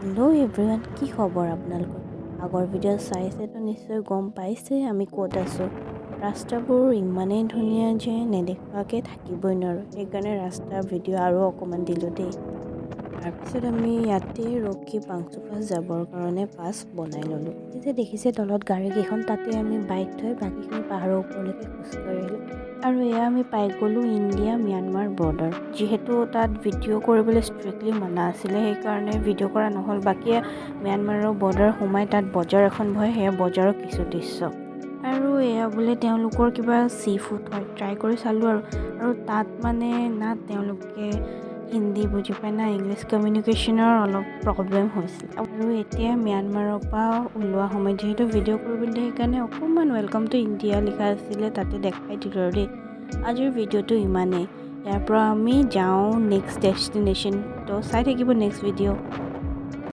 Hello' everyone, কি খবৰ আপোনালোকৰ? আগৰ ভিডিঅ' চাইছেতো নিশ্চয় গম পাইছে আমি ক'ত আছোঁ। ৰাস্তাবোৰ ইমানেই ধুনীয়া যে নেদেখাকৈ থাকিবই নোৱাৰোঁ। সেইকাৰণে ৰাস্তাৰ ভিডিঅ' আৰু অকণমান দিলোঁ দেই। তাৰপিছত আমি ইয়াতে ৰখি পাংচুপাছ যাবৰ কাৰণে পাছ বনাই ল'লোঁ। এই যে দেখিছে তলত গাড়ীকেইখন, তাতে আমি বাইক থৈ বাকীখিনি পাহাৰৰ ওপৰলৈকে খোজকাঢ়ি আহিলোঁ। আৰু এয়া আমি পাই গ'লোঁ ইণ্ডিয়া ম্যানমাৰ বৰ্ডাৰ। যিহেতু তাত ভিডিঅ' কৰিবলৈ ষ্ট্ৰিক্টলি মানা আছিলে, সেইকাৰণে ভিডিঅ' কৰা নহ'ল। বাকী ম্যানমাৰৰ বৰ্ডাৰ সোমাই তাত বজাৰ এখন বহে, সেয়া বজাৰৰ কিছু দৃশ্য। আৰু এয়া বোলে তেওঁলোকৰ কিবা চি ফুড হয়, ট্ৰাই কৰি চালোঁ। আৰু তাত মানে না তেওঁলোকে হিন্দী বুজি পায় না ইংলিছ, কমিউনিকেশ্যনৰ অলপ প্ৰব্লেম হৈছিল। আৰু এতিয়া ম্যানমাৰৰ পৰা ওলোৱা সময়ত যিহেতু ভিডিঅ' কৰিবলৈ দিয়ে, সেইকাৰণে অকণমান ৱেলকাম টু ইণ্ডিয়া লিখা আছিলে, তাতে দেখাই দিলোঁ আৰু দেই। আজিৰ ভিডিঅ'টো ইমানেই। ইয়াৰ পৰা আমি যাওঁ নেক্সট ডেষ্টিনেশ্যন। তো চাই থাকিব নেক্সট ভিডিঅ'।